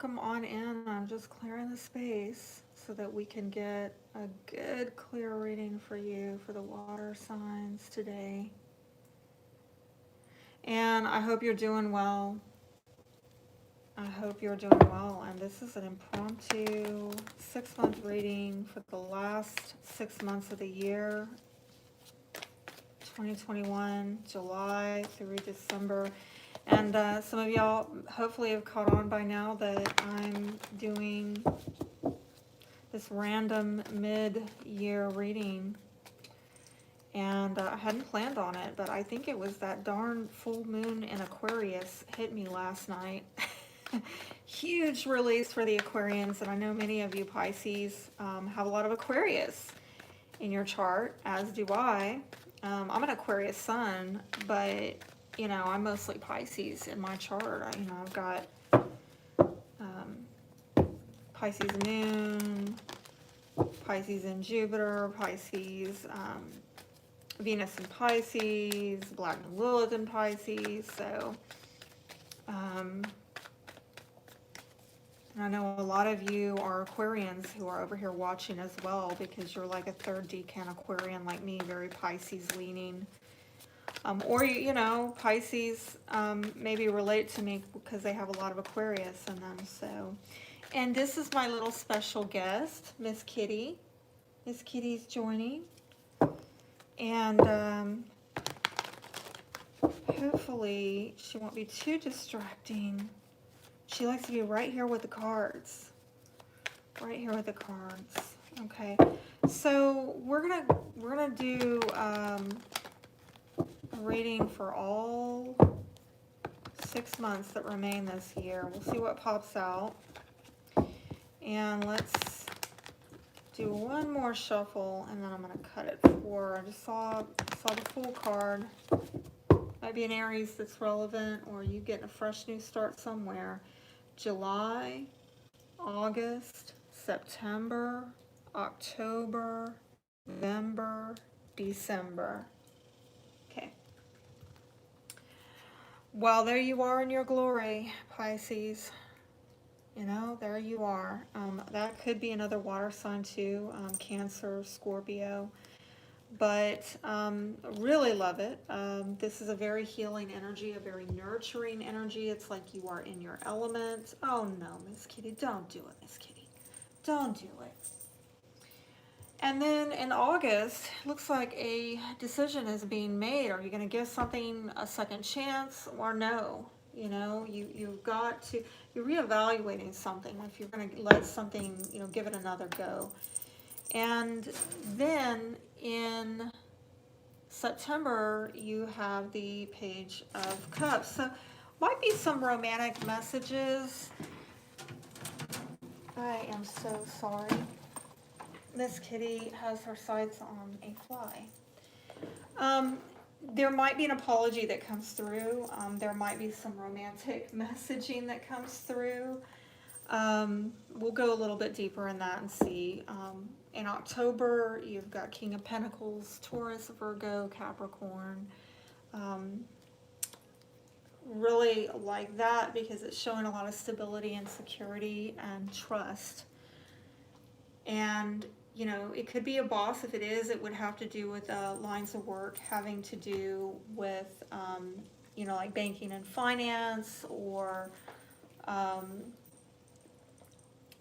Come on in. I'm just clearing the space so that we can get a good clear reading for you for the water signs today. And I hope you're doing well. I hope you're doing well. And this is an impromptu 6-month reading for the last 6 months of the year, 2021, July through December. And some of y'all hopefully have caught on by now that I'm doing this random mid-year reading. And I hadn't planned on it, but I think it was that darn full moon in Aquarius hit me last night. Huge release for the Aquarians, and I know many of you Pisces have a lot of Aquarius in your chart, as do I. I'm an Aquarius sun, but you know, I'm mostly Pisces in my chart. I've got Pisces moon, Pisces in Jupiter, Pisces, Venus in Pisces, Black Lilith in Pisces. So I know a lot of you are Aquarians who are over here watching as well, because you're like a third decan Aquarian like me, very Pisces leaning. Or, you know, Pisces maybe relate to me because they have a lot of Aquarius in them. So, and this is my little special guest, Miss Kitty. Miss Kitty's joining. And hopefully she won't be too distracting. She likes to be right here with the cards. Right here with the cards. Okay. So we're gonna do a reading for all 6 months that remain this year. We'll see what pops out. And let's do one more shuffle, and then I'm going to cut it for, I just saw the full card. Might be an Aries that's relevant, or you getting a fresh new start somewhere. July, August, September, October, November, December. Okay. Well, there you are in your glory, Pisces. You know, there you are. That could be another water sign too, Cancer, Scorpio. But really love it. This is a very healing energy, a very nurturing energy. It's like you are in your element. Oh no, Miss Kitty, don't do it, Miss Kitty. Don't do it. And then in August, looks like a decision is being made. Are you going to give something a second chance or no? You know, you've got to, you're reevaluating something. If you're going to let something, you know, give it another go. And then in September, you have the Page of Cups. So might be some romantic messages. I am so sorry. Miss Kitty has her sights on a fly. There might be an apology that comes through. There might be some romantic messaging that comes through. We'll go a little bit deeper in that and see. In October, you've got King of Pentacles, Taurus, Virgo, Capricorn. Really like that because it's showing a lot of stability and security and trust. And you know, it could be a boss. If it is, it would have to do with lines of work having to do with, you know, like banking and finance, or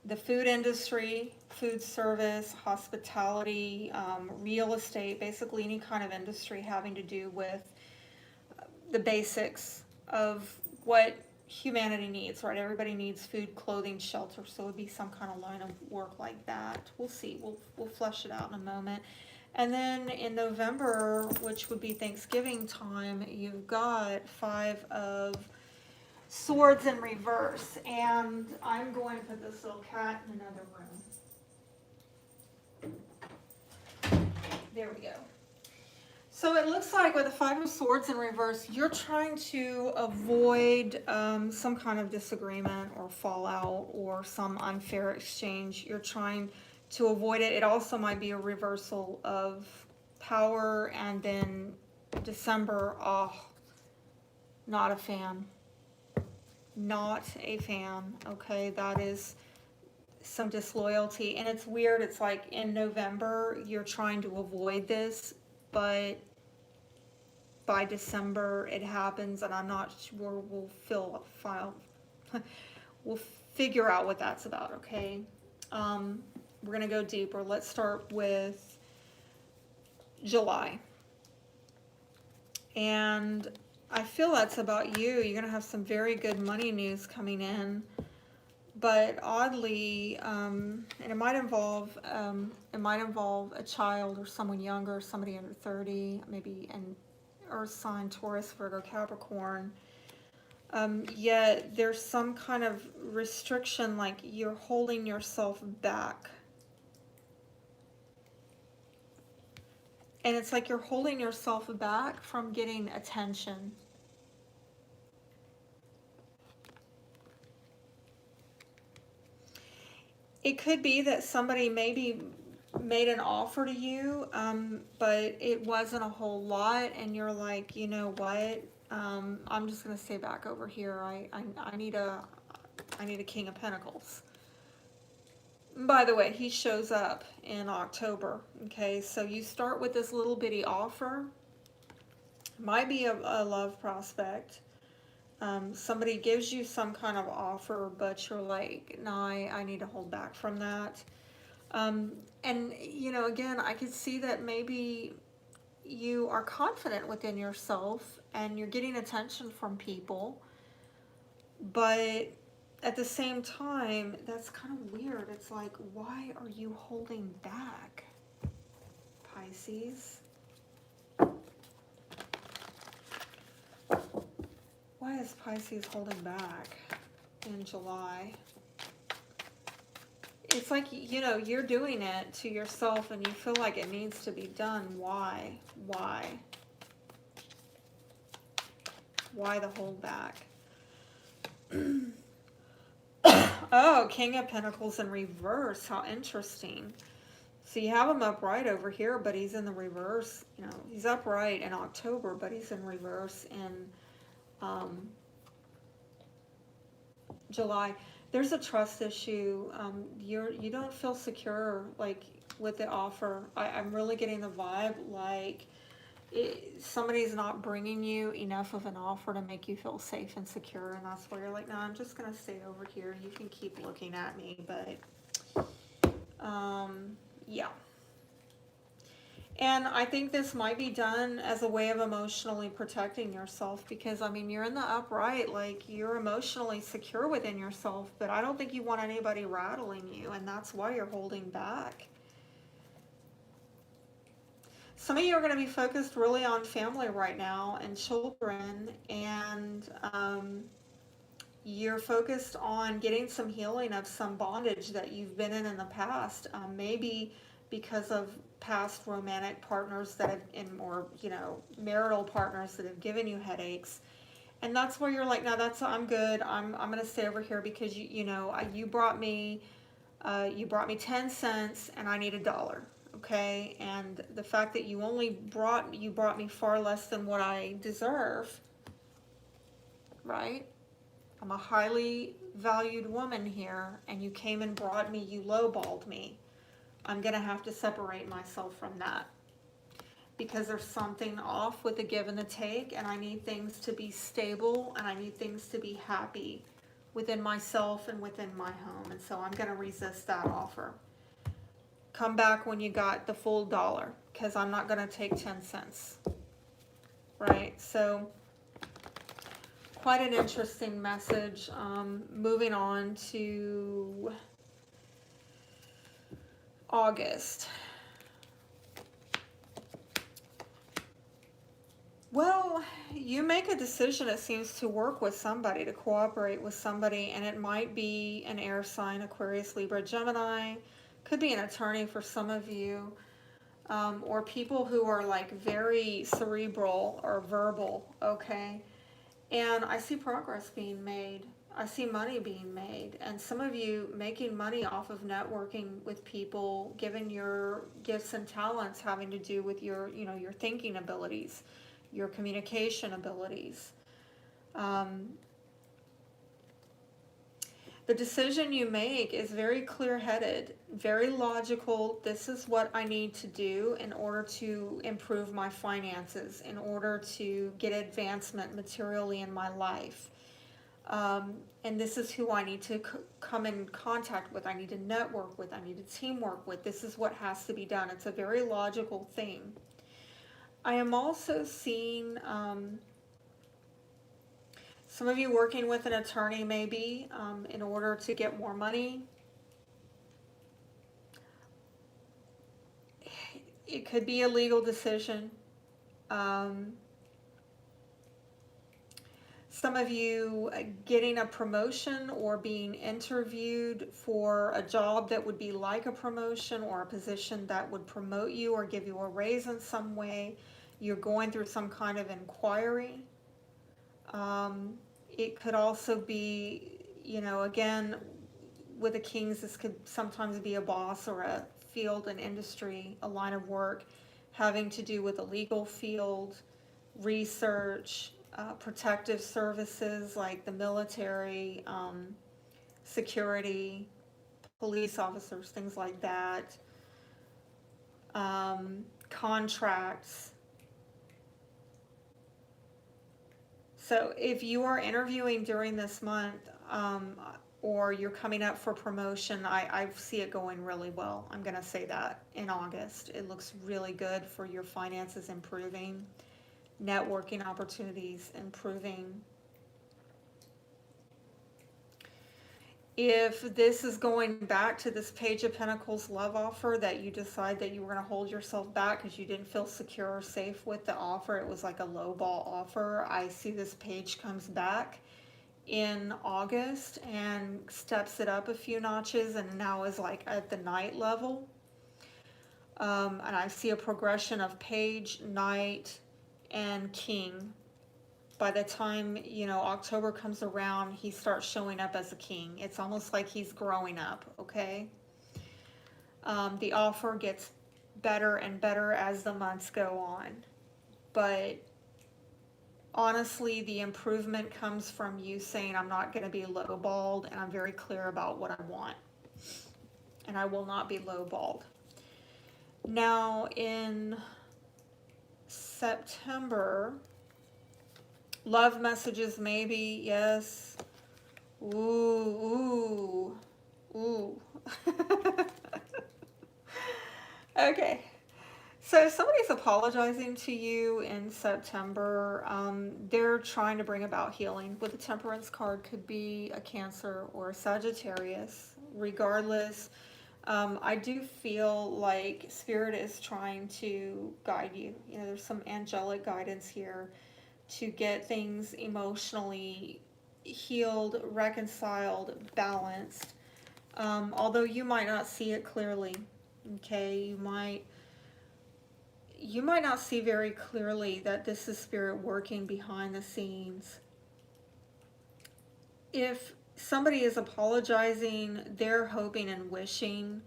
the food industry, food service, hospitality, real estate, basically any kind of industry having to do with the basics of what humanity needs, right? Everybody needs food, clothing, shelter, so it would be some kind of line of work like that. We'll see. We'll flesh it out in a moment. And then in November, which would be Thanksgiving time, you've got 5 of Swords in reverse. And I'm going to put this little cat in another room. There we go. So it looks like with the 5 of Swords in reverse, you're trying to avoid some kind of disagreement or fallout or some unfair exchange. You're trying to avoid it. It also might be a reversal of power. And then December, oh, not a fan. not a fan, okay? That is some disloyalty. And it's weird, it's like in November, you're trying to avoid this, but by December it happens, and I'm not sure we'll figure out what that's about, okay? We're gonna go deeper. Let's start with July. And I feel that's about you. You're gonna have some very good money news coming in, but oddly, and it might involve a child or someone younger, somebody under 30, maybe an Earth sign, Taurus, Virgo, Capricorn. Yet there's some kind of restriction, like you're holding yourself back. And it's like you're holding yourself back from getting attention. It could be that somebody maybe made an offer to you, but it wasn't a whole lot, and you're like, you know what? I'm just gonna stay back over here. I need a King of Pentacles. By the way, he shows up in October. Okay, so you start with this little bitty offer. Might be a love prospect. Somebody gives you some kind of offer, but you're like, no, I need to hold back from that. And, you know, again, I could see that maybe you are confident within yourself and you're getting attention from people, but at the same time, that's kind of weird. It's like, why are you holding back, Pisces? Why is Pisces holding back in July? It's like, you know, you're doing it to yourself and you feel like it needs to be done. Why? Why? Why the holdback? Oh, King of Pentacles in reverse. How interesting. So you have him upright over here, but he's in the reverse. You know, he's upright in October, but he's in reverse in July. There's a trust issue. You don't feel secure, like, with the offer. I'm really getting the vibe like somebody's not bringing you enough of an offer to make you feel safe and secure, and that's where you're like, no, I'm just gonna stay over here. You can keep looking at me, but yeah. And I think this might be done as a way of emotionally protecting yourself, because, I mean, you're in the upright, like, you're emotionally secure within yourself, but I don't think you want anybody rattling you, and that's why you're holding back. Some of you are going to be focused really on family right now and children, and you're focused on getting some healing of some bondage that you've been in the past, maybe because of past romantic partners that have, or, you know, marital partners that have given you headaches. And that's where you're like, no, I'm good. I'm going to stay over here because you brought me 10 cents and I need $1. Okay, and the fact that you brought me far less than what I deserve, right? I'm a highly valued woman here, and you came and brought me, you lowballed me. I'm gonna have to separate myself from that, because there's something off with the give and the take, and I need things to be stable, and I need things to be happy within myself and within my home, and so I'm gonna resist that offer. Come back when you got the full $1, because I'm not going to take 10 cents. Right? So, quite an interesting message. Moving on to August. Well, you make a decision, it seems, to work with somebody, to cooperate with somebody, and it might be an air sign, Aquarius, Libra, Gemini. Could be an attorney for some of you, or people who are like very cerebral or verbal, okay? And I see progress being made. I see money being made. And some of you making money off of networking with people, given your gifts and talents having to do with your, you know, your thinking abilities, your communication abilities. The decision you make is very clear-headed, very logical. This is what I need to do in order to improve my finances, in order to get advancement materially in my life. And this is who I need to come in contact with. I need to network with. I need to teamwork with. This is what has to be done. It's a very logical thing. I am also seeing some of you working with an attorney maybe in order to get more money. It could be a legal decision. Some of you getting a promotion or being interviewed for a job that would be like a promotion or a position that would promote you or give you a raise in some way. You're going through some kind of inquiry. It could also be, you know, again, with the Kings, this could sometimes be a boss or a field, an industry, a line of work having to do with the legal field, research, protective services like the military, security, police officers, things like that, contracts. So if you are interviewing during this month, or you're coming up for promotion, I see it going really well. I'm going to say that in August. It looks really good for your finances improving, networking opportunities improving. If this is going back to this Page of Pentacles love offer that you decide that you were going to hold yourself back because you didn't feel secure or safe with the offer, it was like a low ball offer. I see this page comes back in August and steps it up a few notches and now is like at the Knight level. And I see a progression of Page, Knight, and King. By the time, you know, October comes around, he starts showing up as a king. It's almost like he's growing up, okay? The offer gets better and better as the months go on. But honestly, the improvement comes from you saying, I'm not going to be lowballed, and I'm very clear about what I want. And I will not be lowballed. Now, in September, love messages maybe, yes. Ooh, ooh, ooh. Okay. So somebody's apologizing to you in September. They're trying to bring about healing. With the Temperance card, could be a Cancer or a Sagittarius. Regardless, I do feel like Spirit is trying to guide you. You know, there's some angelic guidance here to get things emotionally healed, reconciled, balanced. Although you might not see it clearly. Okay, you might not see very clearly that this is Spirit working behind the scenes. If somebody is apologizing, they're hoping and wishing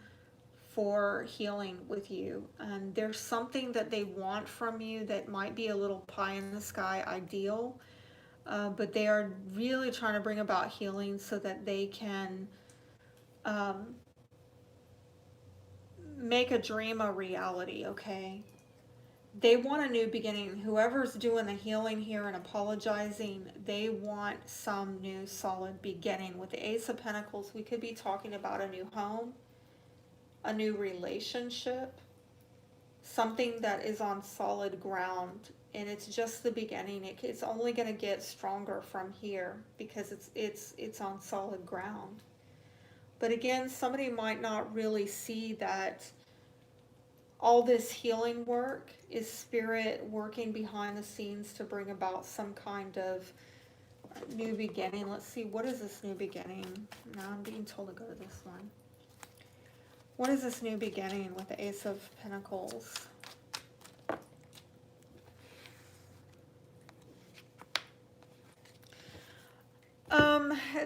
for healing with you. And there's something that they want from you that might be a little pie in the sky ideal, but they are really trying to bring about healing so that they can make a dream a reality, okay? They want a new beginning. Whoever's doing the healing here and apologizing, they want some new solid beginning. With the Ace of Pentacles, we could be talking about a new home, a new relationship, something that is on solid ground, and it's just the beginning. It's only going to get stronger from here because it's on solid ground. But again, somebody might not really see that all this healing work is Spirit working behind the scenes to bring about some kind of new beginning. Let's see, what is this new beginning? Now I'm being told to go to this one. What is this new beginning with the Ace of Pentacles?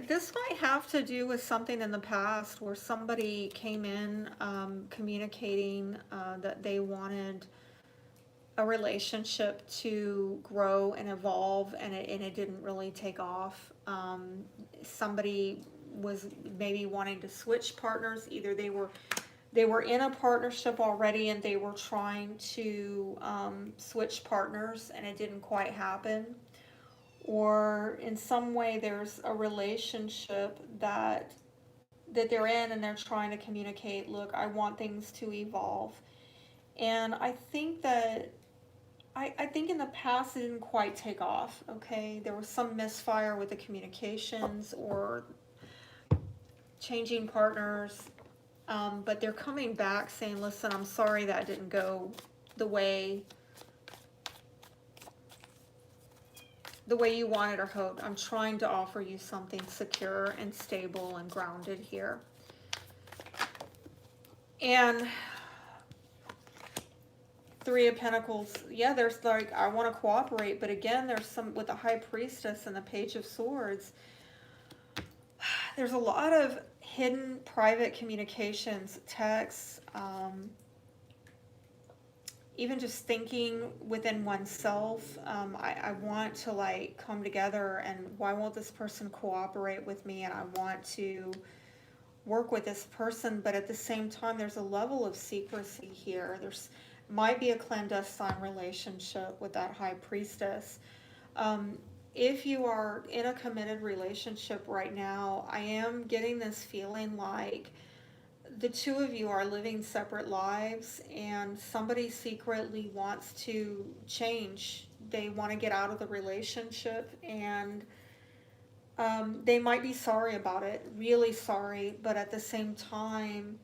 This might have to do with something in the past where somebody came in communicating that they wanted a relationship to grow and evolve, and it didn't really take off. Somebody was maybe wanting to switch partners. Either they were in a partnership already and they were trying to switch partners and it didn't quite happen. Or in some way there's a relationship that they're in and they're trying to communicate, look, I want things to evolve. And I think that I think in the past it didn't quite take off, okay? There was some misfire with the communications or changing partners, but they're coming back saying, listen, I'm sorry that didn't go the way you wanted or hoped. I'm trying to offer you something secure and stable and grounded here. And Three of Pentacles, yeah, there's like, I want to cooperate, but again, there's some, with the High Priestess and the Page of Swords, there's a lot of hidden private communications, texts, even just thinking within oneself, I want to like come together, and why won't this person cooperate with me, and I want to work with this person, but at the same time there's a level of secrecy here. There's might be a clandestine relationship with that High Priestess. If you are in a committed relationship right now, I am getting this feeling like the two of you are living separate lives and somebody secretly wants to change. They want to get out of the relationship, and they might be sorry about it, really sorry, but at the same time,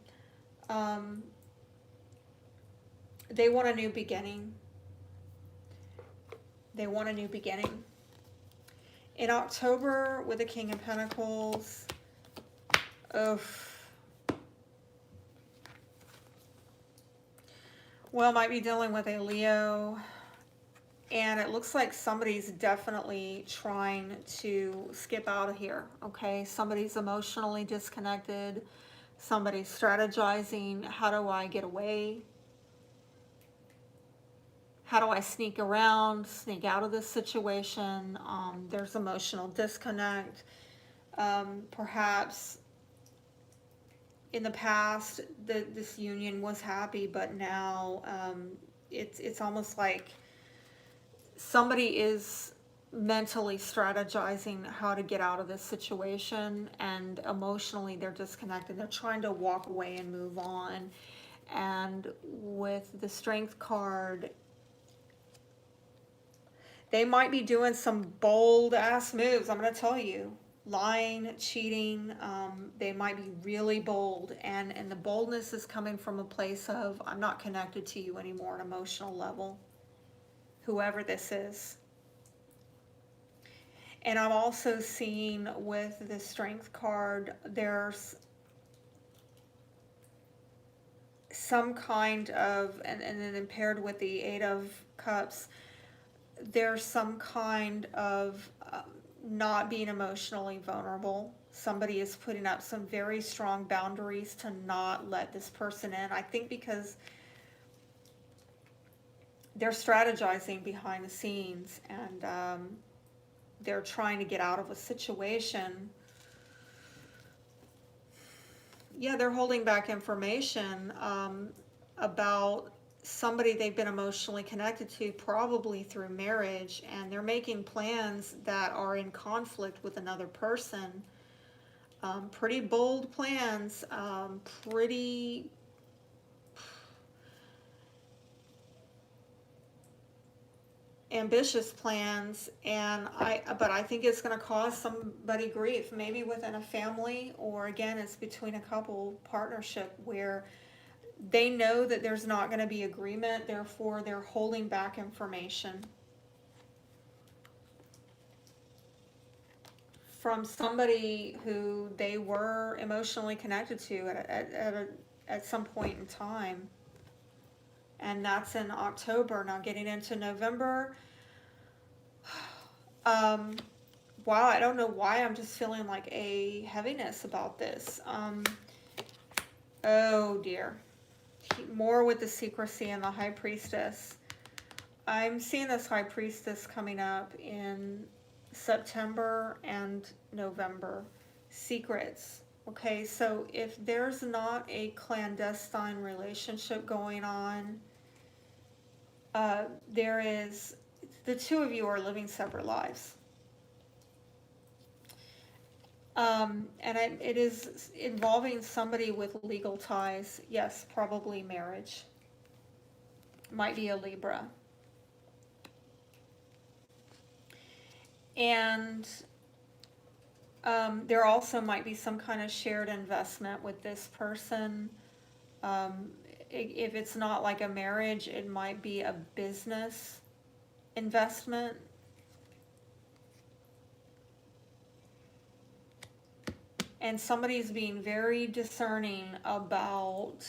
they want a new beginning. They want a new beginning. In October, with the King of Pentacles, well, might be dealing with a Leo, and it looks like somebody's definitely trying to skip out of here, okay? Somebody's emotionally disconnected. Somebody's strategizing, how do I get away? How do I sneak around, sneak out of this situation? There's emotional disconnect. Perhaps in the past, this union was happy, but now it's almost like somebody is mentally strategizing how to get out of this situation, and emotionally they're disconnected. They're trying to walk away and move on. And with the Strength card, they might be doing some bold ass moves, I'm going to tell you. Lying, cheating, they might be really bold. And the boldness is coming from a place of, I'm not connected to you anymore on an emotional level. Whoever this is. And I'm also seeing with the Strength card, there's some kind of, and then paired with the Eight of Cups, there's some kind of not being emotionally vulnerable. Somebody is putting up some very strong boundaries to not let this person in. I think because they're strategizing behind the scenes, and they're trying to get out of a situation. Yeah, they're holding back information about somebody they've been emotionally connected to, probably through marriage, and they're making plans that are in conflict with another person. Pretty bold plans, pretty ambitious plans, and but I think it's going to cause somebody grief, maybe within a family, or again, it's between a couple partnership where they know that there's not going to be agreement, therefore they're holding back information from somebody who they were emotionally connected to at some point in time. And that's in October. Now getting into November, wow, I don't know why I'm just feeling like a heaviness about this. Oh dear. More with the secrecy and the High Priestess. I'm seeing this High Priestess coming up in September and November. secrets. Okay, so if there's not a clandestine relationship going on, there is, the two of you are living separate lives. And it is involving somebody with legal ties. Yes, probably marriage. Might be a Libra. And there also might be some kind of shared investment with this person. If it's not like a marriage, it might be a business investment. And somebody's being very discerning about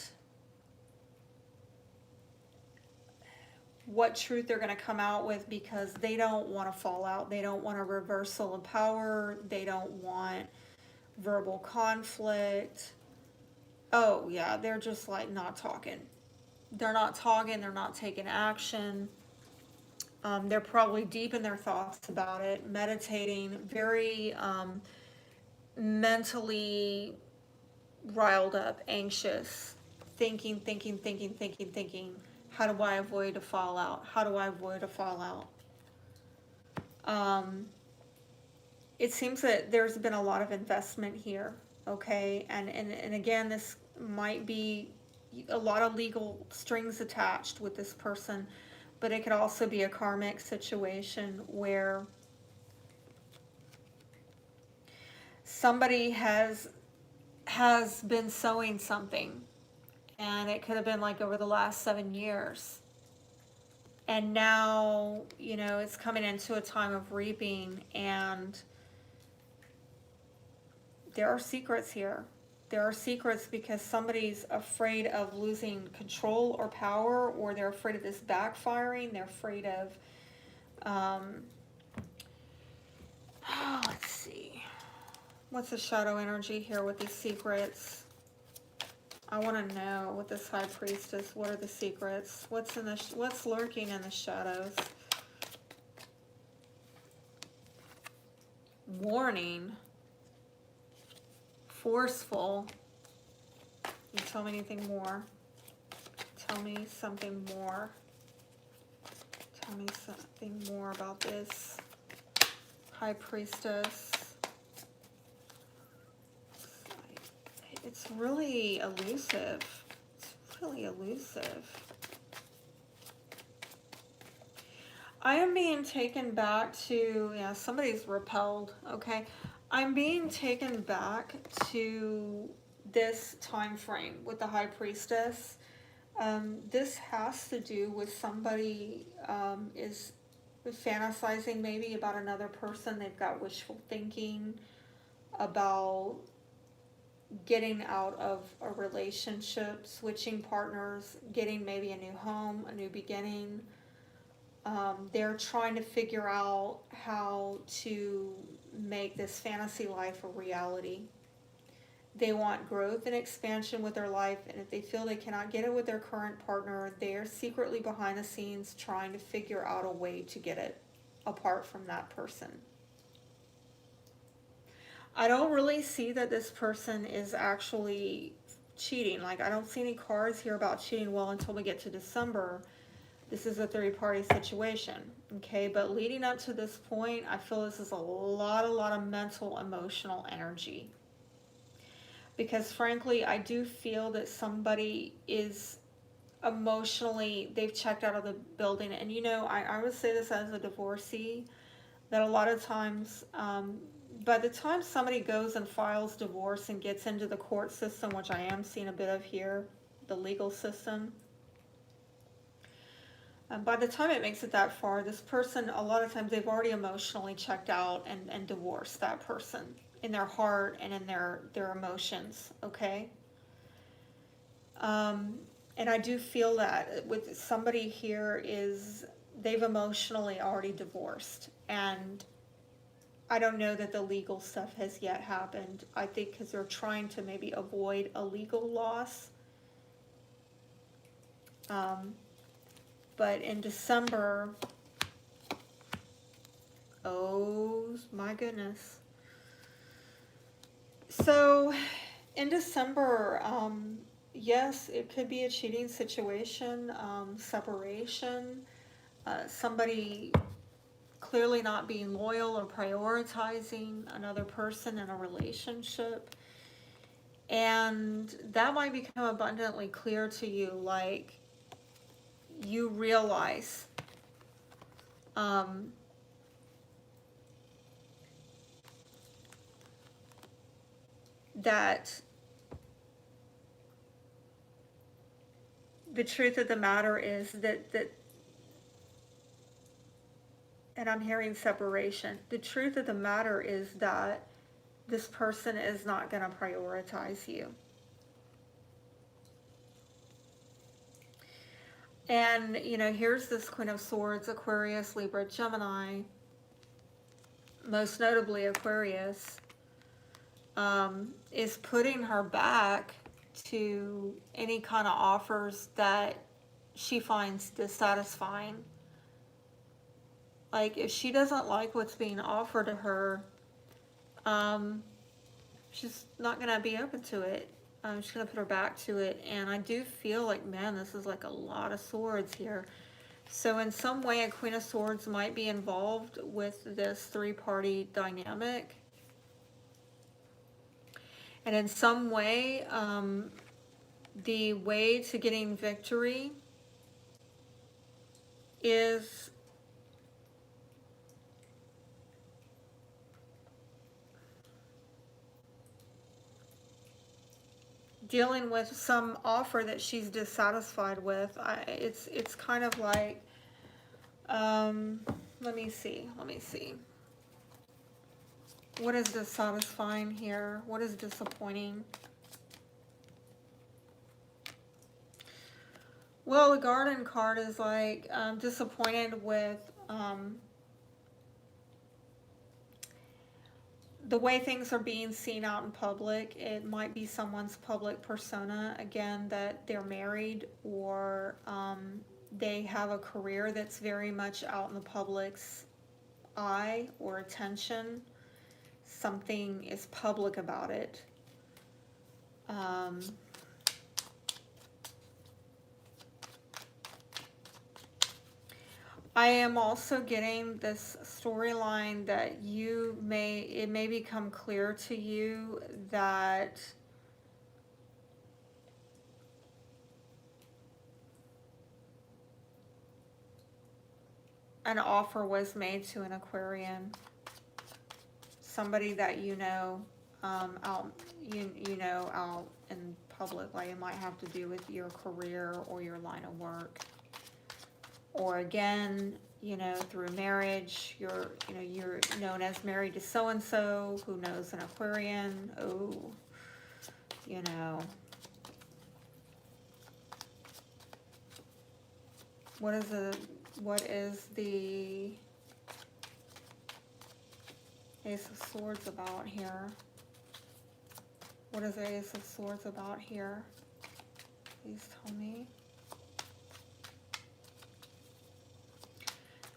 what truth they're going to come out with, because they don't want to fall out. They don't want a reversal of power. They don't want verbal conflict. Oh yeah, they're just like not talking. They're not talking. They're not taking action. They're probably deep in their thoughts about it, meditating, very mentally riled up, anxious, thinking. How do I avoid a fallout? How do I avoid a fallout? It seems that there's been a lot of investment here, okay? And again, this might be a lot of legal strings attached with this person, but it could also be a karmic situation where somebody has been sowing something, and it could have been like over the last 7 years. And now, you know, it's coming into a time of reaping, and there are secrets here. There are secrets because somebody's afraid of losing control or power, or they're afraid of this backfiring. They're afraid of, let's see. What's the shadow energy here with these secrets? I want to know with this High Priestess, what are the secrets? What's lurking in the shadows? Warning. Forceful. You tell me anything more? Tell me something more. Tell me something more about this High Priestess. It's really elusive. It's really elusive. I am being taken back to, yeah, somebody's repelled, okay? I'm being taken back to this time frame with the High Priestess. This has to do with somebody is fantasizing maybe about another person. They've got wishful thinking about getting out of a relationship, switching partners, getting maybe a new home, a new beginning. They're trying to figure out how to make this fantasy life a reality. They want growth and expansion with their life, and if they feel they cannot get it with their current partner, they're secretly behind the scenes trying to figure out a way to get it apart from that person. I don't really see that this person is actually cheating. Like, I don't see any cards here about cheating. Well, until we get to December, this is a third-party situation, okay? But leading up to this point, I feel this is a lot of mental, emotional energy. Because frankly, I do feel that somebody is emotionally, they've checked out of the building. And you know, I would say this as a divorcee, that a lot of times, by the time somebody goes and files divorce and gets into the court system, which I am seeing a bit of here, the legal system, by the time it makes it that far, this person, a lot of times they've already emotionally checked out and divorced that person in their heart and in their emotions, okay? And I do feel that with somebody here is, they've emotionally already divorced, and I don't know that the legal stuff has yet happened. I think because they're trying to maybe avoid a legal loss. But in December, oh my goodness. So in December, yes, it could be a cheating situation, separation, somebody clearly not being loyal or prioritizing another person in a relationship. And that might become abundantly clear to you, like you realize that the truth of the matter is that and I'm hearing separation. The truth of the matter is that this person is not going to prioritize you. And, you know, here's this Queen of Swords, Aquarius, Libra, Gemini, most notably Aquarius, is putting her back to any kind of offers that she finds dissatisfying. Like, if she doesn't like what's being offered to her, she's not going to be open to it. She's going to put her back to it. And I do feel like, man, this is like a lot of swords here. So in some way, a Queen of Swords might be involved with this three-party dynamic. And in some way, the way to getting victory is dealing with some offer that she's dissatisfied with. It's kind of like, let me see. What is dissatisfying here? What is disappointing? Well, the Garden card is like, disappointed with the way things are being seen out in public. It might be someone's public persona, again, that they're married or they have a career that's very much out in the public's eye or attention. Something is public about it. I am also getting this storyline that it may become clear to you that an offer was made to an Aquarian, somebody that you know, out in public. Like, it might have to do with your career or your line of work. Or again, you know, through marriage, you're known as married to so-and-so who knows an Aquarian. Oh, you know. What is the Ace of Swords about here? What is the Ace of Swords about here? Please tell me.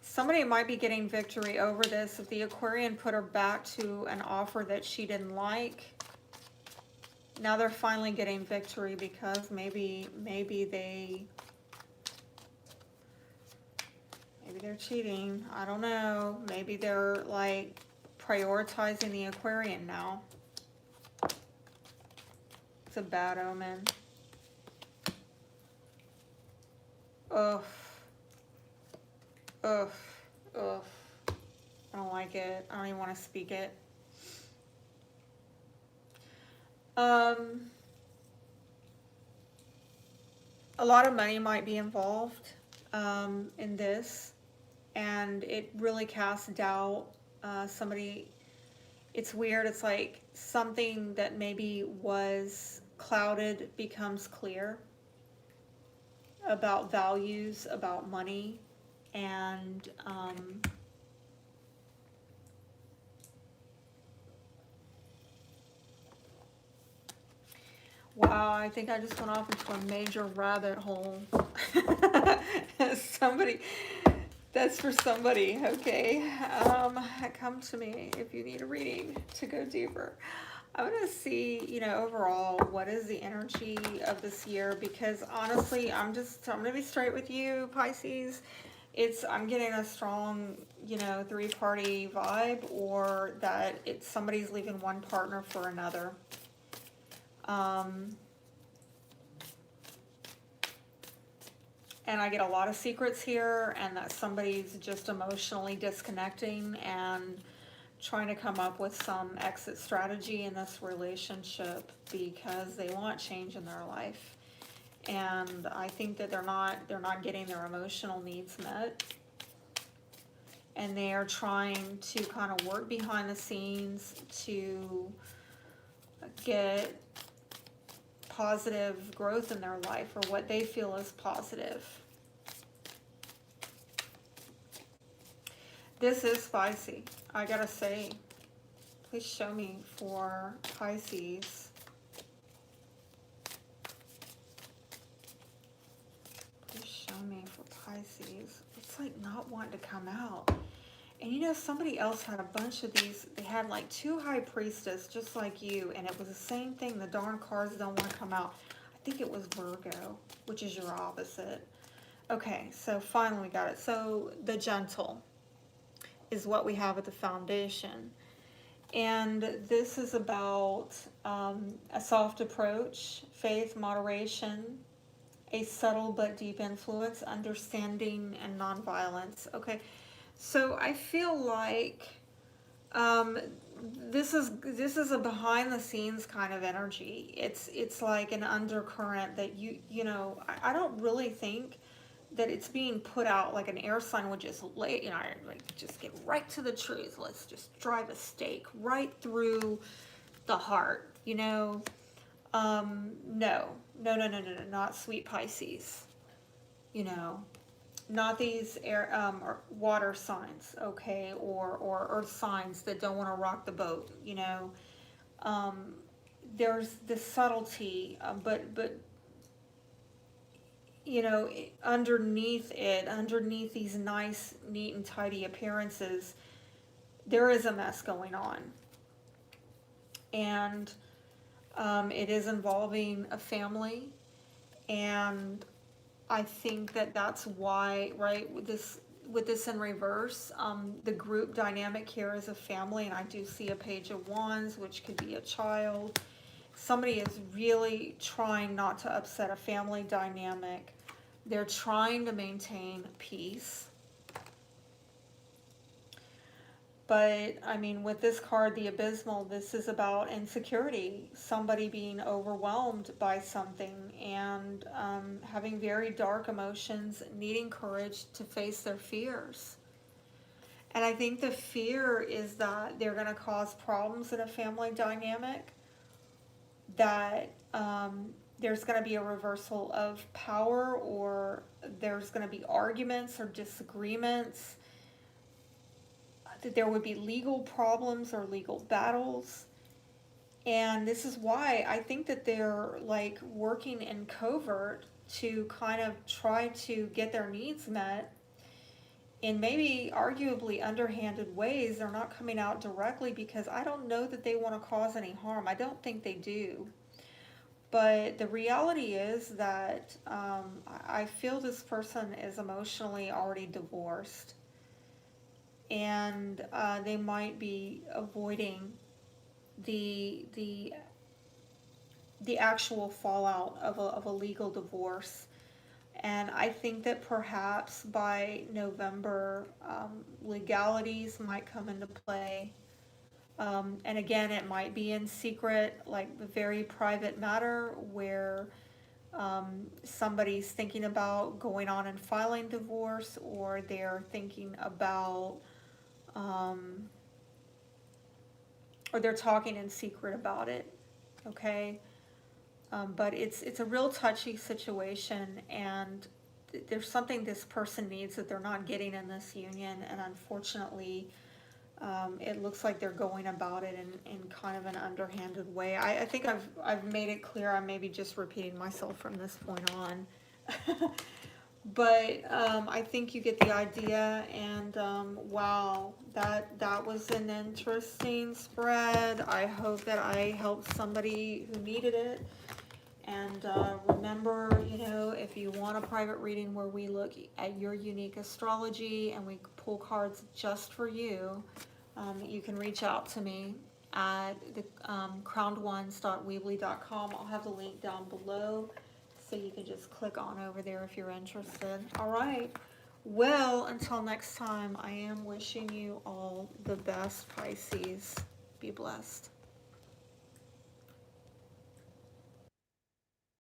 Somebody might be getting victory over this if the Aquarian put her back to an offer that she didn't like. Now they're finally getting victory because maybe they're cheating. I don't know. Maybe they're like prioritizing the Aquarian now. It's a bad omen. Ugh. Ugh. Ugh. I don't like it. I don't even want to speak it. A lot of money might be involved in this, and it really casts doubt. Somebody, it's weird. It's like something that maybe was clouded becomes clear about values, about money. And wow, I think I just went off into a major rabbit hole. That's for somebody, okay? Come to me if you need a reading to go deeper. I'm going to see, you know, overall, what is the energy of this year? Because honestly, I'm going to be straight with you, Pisces. I'm getting a strong, you know, three-party vibe, or that somebody's leaving one partner for another. And I get a lot of secrets here, and that somebody's just emotionally disconnecting and trying to come up with some exit strategy in this relationship because they want change in their life. And I think that they're not getting their emotional needs met. And they are trying to kind of work behind the scenes to get positive growth in their life, or what they feel is positive. This is spicy, I gotta say. Please show me for Pisces. Please show me for Pisces. It's like not wanting to come out. And you know, somebody else had a bunch of these. They had like 2 High Priestess, just like you, and it was the same thing. The darn cards don't want to come out. I think it was Virgo, which is your opposite. Okay, so finally got it. So the Gentle is what we have at the foundation. And this is about a soft approach, faith, moderation, a subtle but deep influence, understanding, and nonviolence. Okay. So I feel like this is a behind the scenes kind of energy. It's like an undercurrent that you know, I don't really think that it's being put out like an air sign would just lay, you know, like just get right to the truth. Let's just drive a stake right through the heart, you know. No, not sweet Pisces, you know. Not these air or water signs, okay, or earth signs that don't want to rock the boat, you know. There's this subtlety, but you know, underneath these nice, neat, and tidy appearances, there is a mess going on, and it is involving a family, and I think that that's why, right, with this in reverse, the group dynamic here is a family, and I do see a Page of Wands, which could be a child. Somebody is really trying not to upset a family dynamic. They're trying to maintain peace. But, I mean, with this card, the Abysmal, this is about insecurity. Somebody being overwhelmed by something and having very dark emotions, needing courage to face their fears. And I think the fear is that they're going to cause problems in a family dynamic, that there's going to be a reversal of power, or there's going to be arguments or disagreements, that there would be legal problems or legal battles. And this is why I think that they're like working in covert to kind of try to get their needs met in maybe arguably underhanded ways. They're not coming out directly because I don't know that they want to cause any harm. I don't think they do. But the reality is that I feel this person is emotionally already divorced. And they might be avoiding the actual fallout of a legal divorce. And I think that perhaps by November, legalities might come into play. And again, it might be in secret, like a very private matter where somebody's thinking about going on and filing divorce, or they're thinking about or they're talking in secret about it, okay? But it's a real touchy situation, and there's something this person needs that they're not getting in this union, and unfortunately, it looks like they're going about it in kind of an underhanded way. I think I've made it clear. I may be just repeating myself from this point on. But I think you get the idea, and wow, that was an interesting spread. I hope that I helped somebody who needed it. And remember, you know, if you want a private reading where we look at your unique astrology and we pull cards just for you, you can reach out to me at the crownedones.weebly.com. I'll have the link down below, so you can just click on over there if you're interested. All right. Well, until next time, I am wishing you all the best, Pisces. Be blessed.